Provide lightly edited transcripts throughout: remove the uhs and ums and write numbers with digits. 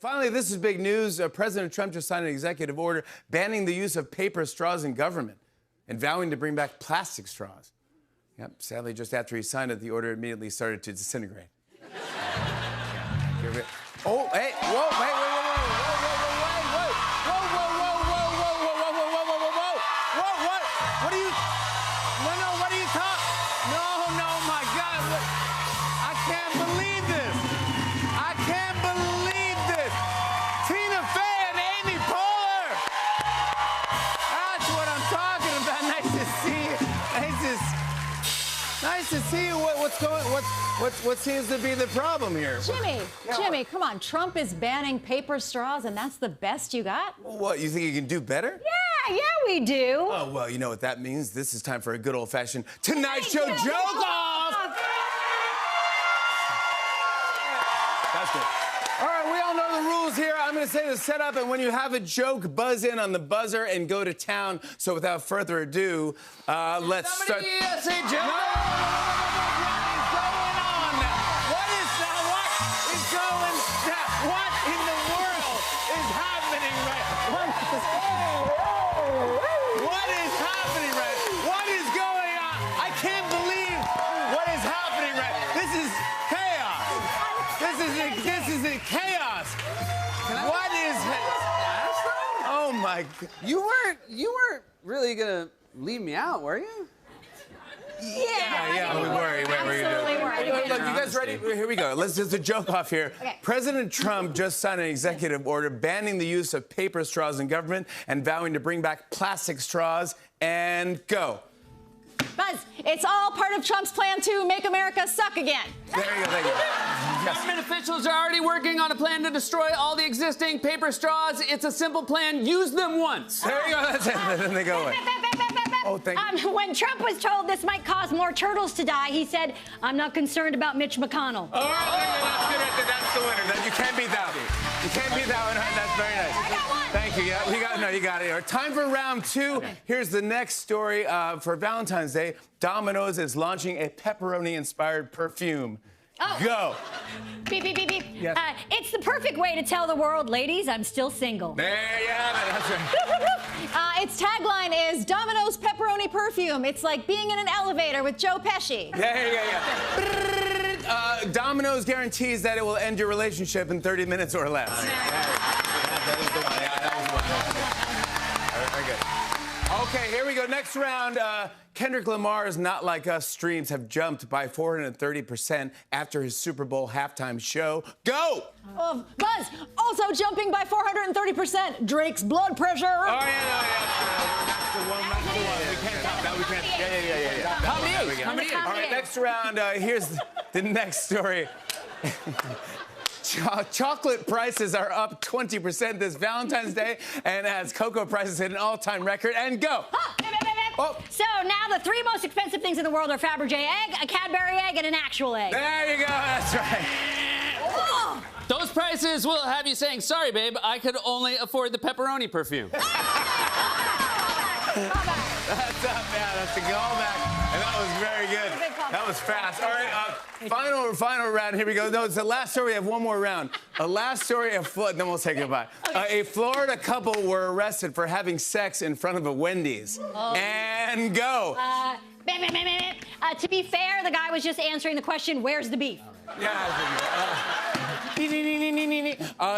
Finally, this is big news. President Trump just signed an executive order banning the use of paper straws in government and vowing to bring back plastic straws. Yep, sadly, just after he signed it, the order immediately started to disintegrate. Oh, hey, whoa, wait, wait, whoa, whoa, what are you, no, what are you talking? No, my God, I can't believe this. I can't believe this. Tina Fey and Amy Poehler. That's what I'm talking about. Nice to see you. Nice to see you. What seems to be the problem here? Jimmy, come on. Trump is banning paper straws, and that's the best you got? What, you think you can do better? Yeah, we do. Oh, well, you know what that means. This is time for a good old-fashioned Tonight Show joke-off! That's good. All right, we all know the rules here. I'm going to say the setup, and when you have a joke, buzz in on the buzzer and go to town. So without further ado, let's start. Somebody say joke. What in the world is happening right? What is happening right? What is going on? I can't believe what is happening right. This is chaos. This is chaos. What is it? Oh my God. You weren't really gonna leave me out, were you? Yeah, we were. Look, you guys ready? Here we go. Let's just a joke off here. Okay. President Trump just signed an executive order banning the use of paper straws in government and vowing to bring back plastic straws. And go. Buzz, it's all part of Trump's plan to make America suck again. There you go. Thank you. Yes. Government officials are already working on a plan to destroy all the existing paper straws. It's a simple plan. Use them once. There you go. That's it. Then they go away. Oh, thank you. When Trump was told this might cause more turtles to die, he said, "I'm not concerned about Mitch McConnell." All right, that's the winner. You can't beat that one. You can't beat that one. That's very nice. I got one. Thank you. Yeah, you got it. Time for round two. Okay. Here's the next story. For Valentine's Day, Domino's is launching a pepperoni-inspired perfume. Oh. Go. Beep, beep, beep, beep. Yes. It's the perfect way to tell the world, ladies, I'm still single. There you have it. That's right. Its tagline is Domino's pepperoni perfume. It's like being in an elevator with Joe Pesci. Yeah. Domino's guarantees that it will end your relationship in 30 minutes or less. That was good. Very good. Okay, here we go. Next round. Kendrick Lamar's Not Like Us streams have jumped by 430% after his Super Bowl halftime show. Go! Buzz, also jumping by 430%, Drake's blood pressure. Oh, yeah. That's the one. We can't top that. We can't. Yeah. How many? All right, next round. Here's the next story. Chocolate prices are up 20% this Valentine's Day, and as cocoa prices hit an all-time record. And go. Oh. So now the three most expensive things in the world are Fabergé egg, a Cadbury egg, and an actual egg. There you go. That's right. Oh. Those prices will have you saying, "Sorry, babe, I could only afford the pepperoni perfume." That's a callback. And that was very good. That was fast. All right, final round. Here we go. No, it's the last story. We have one more round. A last story of then we'll say goodbye. A Florida couple were arrested for having sex in front of a Wendy's. And go. To be fair, the guy was just answering the question, "Where's the beef?"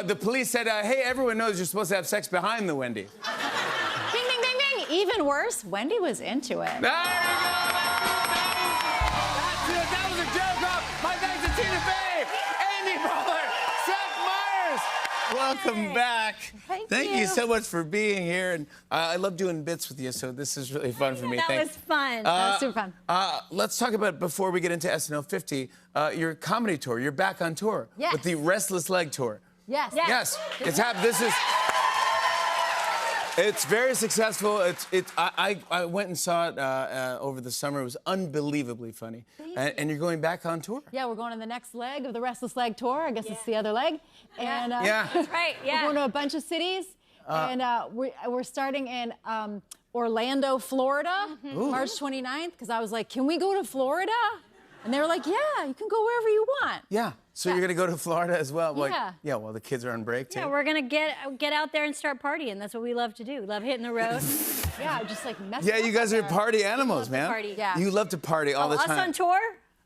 The police said, "Hey, everyone knows you're supposed to have sex behind the Wendy's." Ding, ding, ding, ding. Even worse, Wendy was into it. There you go. That was a joke off. My thanks to Tina Fey, Amy Poehler, Seth Meyers. Welcome back. Thank you so much for being here. And I love doing bits with you, so this is really fun for me. That was fun. That was super fun. Let's talk about, before we get into SNL 50, your comedy tour. You're back on tour with the Restless Leg Tour. Yes. It's happened. It's very successful. I went and saw it over the summer. It was unbelievably funny. And you're going back on tour. Yeah, we're going on the next leg of the Restless Leg Tour. I guess it's the other leg. And That's right, yeah. We're going to a bunch of cities. And we're starting in Orlando, Florida, March 29th, because I was like, can we go to Florida? And they were like, yeah, you can go wherever you want. Yeah. So you're gonna go to Florida as well? Like, Yeah. yeah. Well, the kids are on break too. Yeah, we're gonna get out there and start partying. That's what we love to do. We love hitting the road. Yeah, just like messing Yeah, up you guys out are there. party animals, love to man. party. Yeah. You love to party all the Us time. on tour?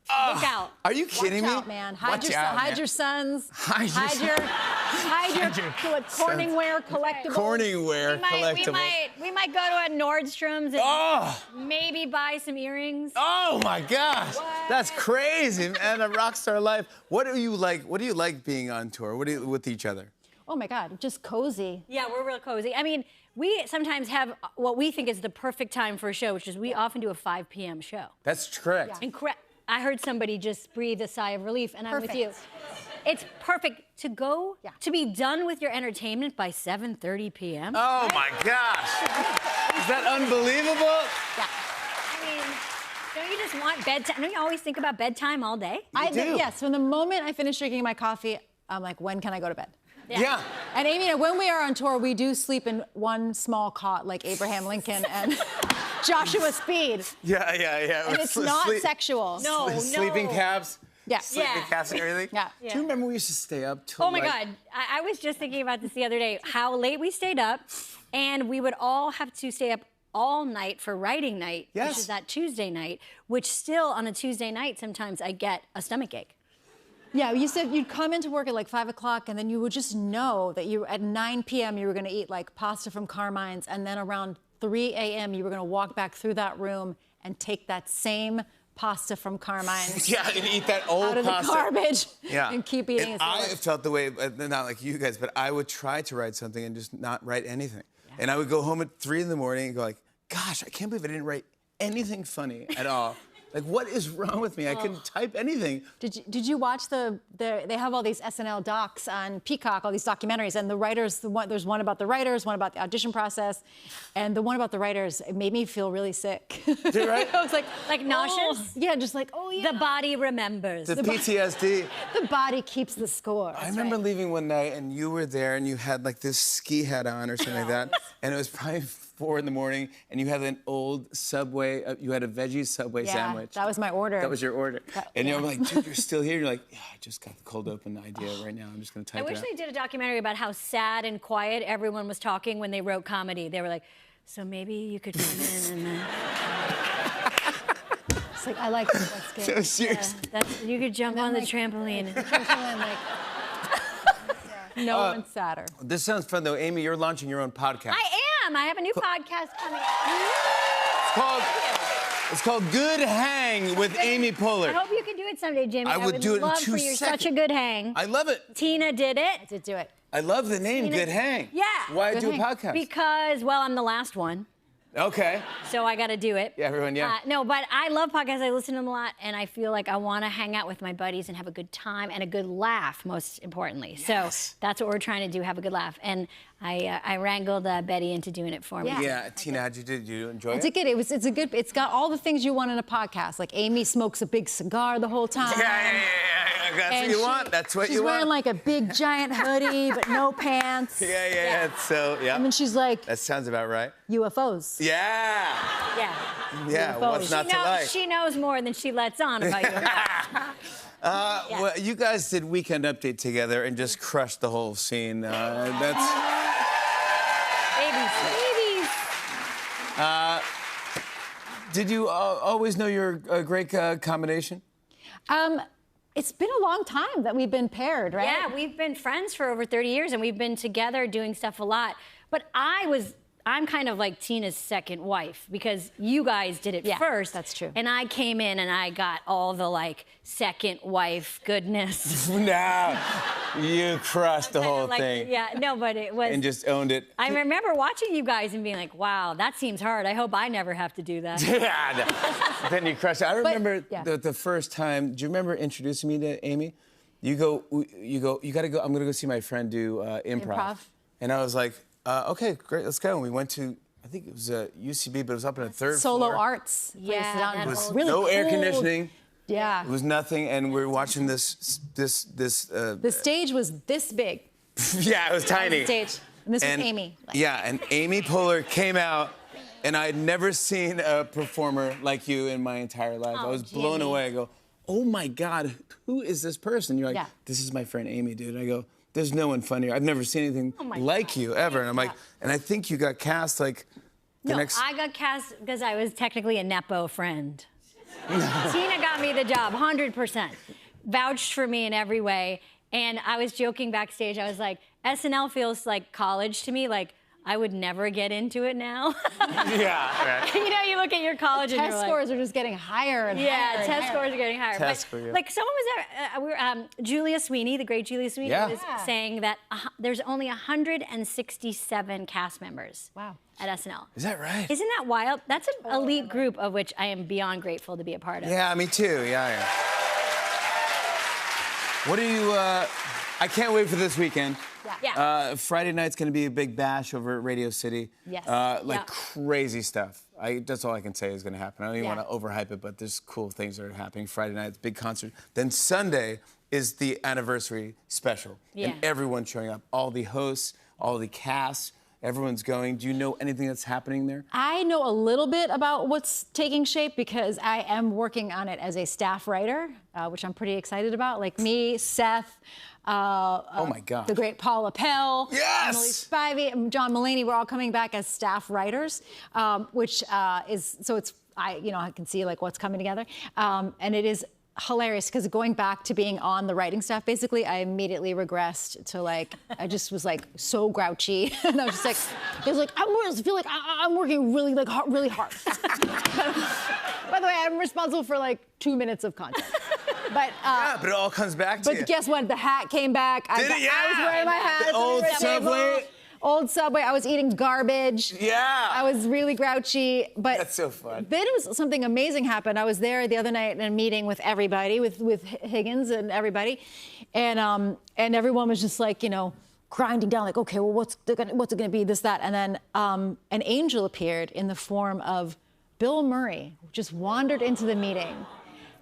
Look out. Are you kidding Watch me? out, man. Hide Watch your, out, hide man. your sons. Hide your Hide your Corningware collectibles. Corningware collectible. We might go to a Nordstrom's and Oh! maybe buy some earrings. Oh my gosh, that's crazy, man! A rock star life. What do you like? What do you like being on tour? What do you with each other? Oh my God, just cozy. Yeah, we're real cozy. I mean, we sometimes have what we think is the perfect time for a show, which is we often do a 5 p.m. show. That's correct. I heard somebody just breathe a sigh of relief, and I'm with you. Perfect. It's perfect to go, to be done with your entertainment by 7:30 p.m. Oh my gosh, is that unbelievable? Yeah. I mean, don't you just want bedtime? Don't you always think about bedtime all day? Yes, from the moment I finish drinking my coffee, I'm like, when can I go to bed? Yeah. And Amy, when we are on tour, we do sleep in one small cot like Abraham Lincoln and Joshua Speed. Yeah. And it's not sexual. No. Sleeping cabs. Yeah. Sleeping cabs and everything. Yeah. Do you remember we used to stay up till? Oh my like, God. I was just thinking about this the other day, how late we stayed up, and we would all have to stay up all night for writing night, Yes. which is that Tuesday night, which still on a Tuesday night, sometimes I get a stomach ache. Yeah, you said you'd come into work at like 5 o'clock, and then you would just know that you at 9 p.m. you were going to eat like pasta from Carmine's, and then around 3 a.m. you were going to walk back through that room and take that same pasta from Carmine's Yeah, and eat that old out of the pasta. garbage Yeah. and keep eating And it. I felt the way, not like you guys, but I would try to write something and just not write anything. And I would go home at 3 in the morning and go like, gosh, I can't believe I didn't write anything funny at all. Like, what is wrong with me? I couldn't type anything. Did you watch they have all these SNL docs on Peacock, all these documentaries, and the writers, there's one about the writers, one about the audition process, and the one about the writers, it made me feel really sick. Did it, right? I was like nauseous? oh. Yeah, just like, oh yeah. The body remembers. The PTSD. The body keeps the score. I remember leaving one night and you were there and you had like this ski hat on or something like that. And it was probably 4 in the morning and you had an old Subway, you had a veggie Subway sandwich. That was my order. That was your order. And you're like, dude, you're still here. You're like, yeah, I just got the cold open idea right now. I'm just going to type I it wish out. they did a documentary about how sad and quiet everyone was talking when they wrote comedy. They were like, so maybe you could come in and It's like, I like this. That's good. So serious. you could jump on the trampoline. No one's sadder. This sounds fun though. Amy, you're launching your own podcast. I am. I have a new podcast coming It's called Good Hang with Amy I Poehler. hope you can do it someday, Jimmy. I would do it in love 2 for you. seconds. Such a good hang. I love it. Tina did it. To do it. I love the name Good Hang. Yeah. Why Good do a Hang. podcast? Because, well, I'm the last one, Okay. so I got to do it. Yeah, everyone, yeah. No, but I love podcasts. I listen to them a lot, and I feel like I want to hang out with my buddies and have a good time and a good laugh, most importantly. Yes. So that's what we're trying to do, have a good laugh. And I wrangled Betty into doing it for me. Yeah, Tina, how'd you do? Did you enjoy It's it? a good. It's got all the things you want in a podcast. Like Amy smokes a big cigar the whole time. Yeah. That's And what you want. That's what she's you want. wearing like a big giant hoodie, but no pants. Yeah. So, yeah. And then she's like That sounds about right. UFOs. Yeah. Yeah. What's not to like? She knows more than she lets on about you. Well, you guys did Weekend Update together and just crushed the whole scene. That's. Babies. Did you always know you're a great combination? It's been a long time that we've been paired, right? Yeah, we've been friends for over 30 years, and we've been together doing stuff a lot. But I'm kind of like Tina's second wife because you guys did it first. That's true. And I came in and I got all the like second wife goodness. No, you crushed the whole Like, thing. Yeah, no, but it was. And just owned it. I remember watching you guys and being like, wow, that seems hard. I hope I never have to do that. Yeah. No. Then you crushed it. I remember yeah. the first time. Do you remember introducing me to Amy? You go. You got to go. I'm gonna go see my friend do improv. Improv. And I was like, okay, great, let's go. And we went to. I think it was UCB, but it was up on the third Solo floor. Arts. place Yeah, down. that It was old- really No air cool. conditioning. Yeah. It was nothing, and we were watching this. The stage was this big. Yeah, it was tiny. Stage. And this was Amy. Yeah, and Amy Poehler came out, and I had never seen a performer like you in my entire life. I Oh, was blown Jimmy. away. I go, oh my God, who is this person? You're like, this is my friend Amy, dude. I go, there's no one funnier. I've never seen anything like you ever. And I'm like, and I think you got cast like the next. I got cast because I was technically a Nepo friend. Tina got me the job, 100%. Vouched for me in every way. And I was joking backstage. I was like, SNL feels like college to me. Like, I would never get into it now. Yeah, right. You know, you look at your college and Test you're scores are just getting higher and higher. yeah, and test higher. scores are getting higher. Like someone was there, Julia Sweeney, the great Julia Sweeney, was saying that there's only 167 cast members. Wow. At SNL. Is that right? Isn't that wild? That's an elite group of which I am beyond grateful to be a part of. Yeah, me too. Yeah. What do you? I can't wait for this weekend. Yeah. Friday night's going to be a big bash over at Radio City. Yes. Crazy stuff. That's all I can say is going to happen. I don't even want to overhype it, but there's cool things that are happening. Friday night, big concert. Then Sunday is the anniversary special. Yeah. And everyone's showing up. All the hosts, all the cast, everyone's going. Do you know anything that's happening there? I know a little bit about what's taking shape because I am working on it as a staff writer, which I'm pretty excited about. Like me, Seth, oh my God, the great Paula Pell, yes, Emily Spivey, and John Mulaney. We're all coming back as staff writers, which is so it's I can see like what's coming together, and it is hilarious because going back to being on the writing staff, basically, I immediately regressed to like, I just was like so grouchy. And I was just like, it was like, I feel like I'm working really like really hard. By the way, I'm responsible for like 2 minutes of content. But yeah, but it all comes back to you. But guess what? The hat came back. Did it? Yeah. I was wearing my hat. The old Subway. Old Subway. I was eating garbage. Yeah. I was really grouchy. But that's so fun. Then it was something amazing happened. I was there the other night in a meeting with everybody, with Higgins and everybody, and everyone was just like, grinding down, like, okay, well, what's it gonna be? This, that, and then an angel appeared in the form of Bill Murray, just wandered into the meeting,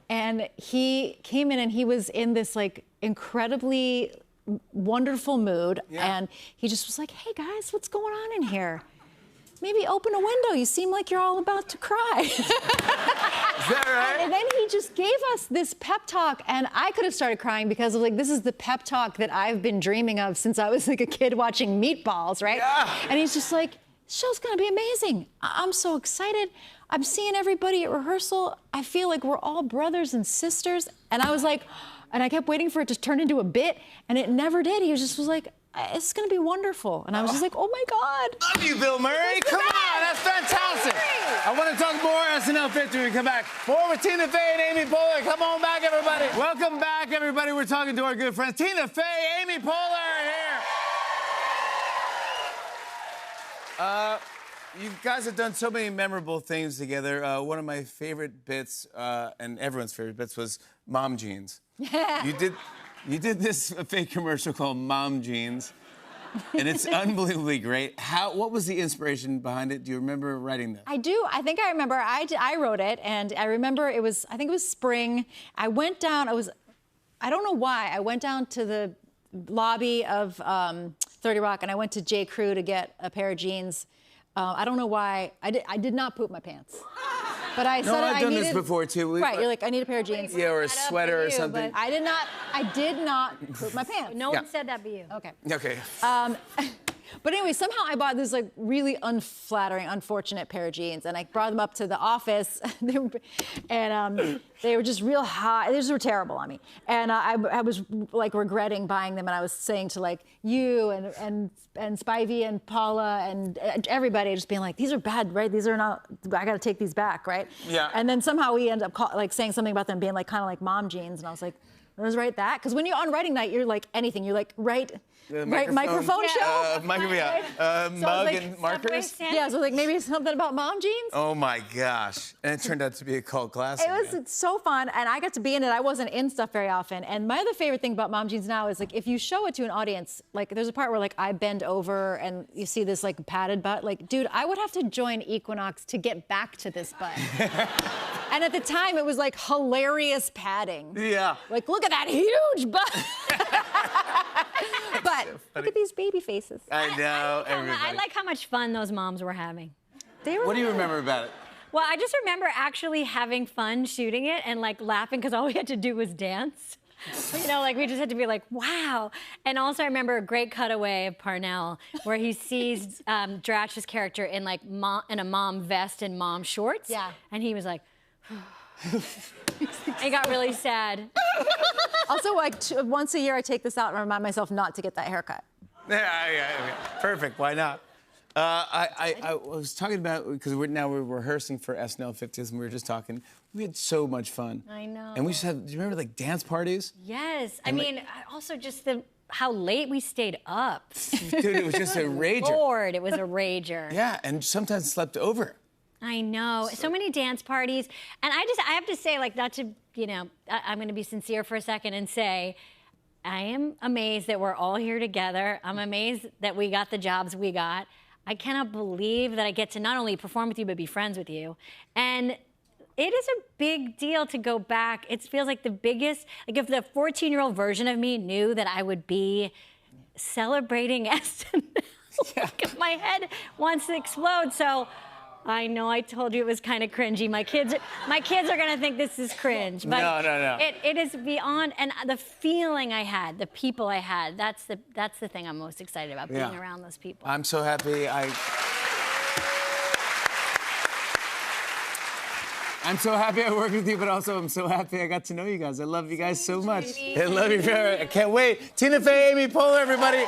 and he came in and he was in this like incredibly wonderful mood, and he just was like, hey guys, what's going on in here? Maybe open a window. You seem like you're all about to cry. Is that right? And then he just gave us this pep talk, and I could have started crying because of like, this is the pep talk that I've been dreaming of since I was like a kid watching Meatballs, right? Yeah. And he's just like, this show's gonna be amazing. I'm so excited. I'm seeing everybody at rehearsal. I feel like we're all brothers and sisters. And I was like, and I kept waiting for it to turn into a bit, and it never did. He just was like, it's gonna be wonderful. And I was just like, oh my God. Love you, Bill Murray. Come on, that's fantastic. I want to talk more SNL 50 when we come back. More with Tina Fey and Amy Poehler. Come on back, everybody. Welcome back, everybody. We're talking to our good friends, Tina Fey, Amy Poehler here. You guys have done so many memorable things together. One of my favorite bits, and everyone's favorite bits, was Mom Jeans. You did this fake commercial called Mom Jeans, and it's unbelievably great. What was the inspiration behind it? Do you remember writing that? I do. I think I remember. I wrote it, and I remember I think it was spring. I went down. I don't know why. I went down to the lobby of 30 Rock, and I went to J. Crew to get a pair of jeans. I don't know why. I did not poop my pants. But I said I've done this before too. Right, you're like, I need a pair of jeans. Yeah, or a sweater or something. I did not poop my pants. No one said that but you. Okay. Okay. But anyway, somehow I bought this like really unflattering, unfortunate pair of jeans, and I brought them up to the office, and they were just real high. These were terrible on me, and I was like regretting buying them, and I was saying to like you and Spivey and Paula and everybody, just being like, these are bad, right? These are not. I got to take these back, right? Yeah. And then somehow we end up like saying something about them being like kind of like mom jeans, and I was like, let's write that, because when you're on writing night, you're like anything. You're like write microphone show. Mug and markers. Yeah, so like maybe something about mom jeans. Oh my gosh! And it turned out to be a cult classic. It was so fun, and I got to be in it. I wasn't in stuff very often. And my other favorite thing about mom jeans now is like if you show it to an audience, like there's a part where like I bend over and you see this like padded butt. Like, dude, I would have to join Equinox to get back to this butt. And at the time, it was like hilarious padding. Yeah. Like, look at that huge butt. But look at these baby faces. I know, everybody. I like how much fun those moms were having. What do you remember about it? Well, I just remember actually having fun shooting it and like laughing because all we had to do was dance. You know, like we just had to be like, wow. And also I remember a great cutaway of Parnell where he sees Dratch's character in like in a mom vest and mom shorts. Yeah. And he was like, he got really sad. Also, like once a year, I take this out and remind myself not to get that haircut. Yeah. Perfect. Why not? I was talking about, because we're rehearsing for SNL 50th, and we were just talking. We had so much fun. I know. And we just had, do you remember like dance parties? Yes. I mean, also just how late we stayed up. Dude, it was just a rager. Lord, it was a rager. Yeah, and sometimes slept over. I know. So many dance parties. And I have to say, like, not to, you know, I'm going to be sincere for a second and say, I am amazed that we're all here together. I'm amazed that we got the jobs we got. I cannot believe that I get to not only perform with you, but be friends with you. And it is a big deal to go back. It feels like the biggest, like if the 14-year-old version of me knew that I would be celebrating SNL, like, my head wants to explode. So I know I told you it was kind of cringy. My kids are gonna think this is cringe. But No. It is beyond, and the feeling I had, the people I had, that's the thing I'm most excited about, being around those people. I'm so happy. I'm so happy I worked with you, but also I'm so happy I got to know you guys. I love you guys so much. I love you. I can't wait. Tina Fey, Amy Poehler, everybody.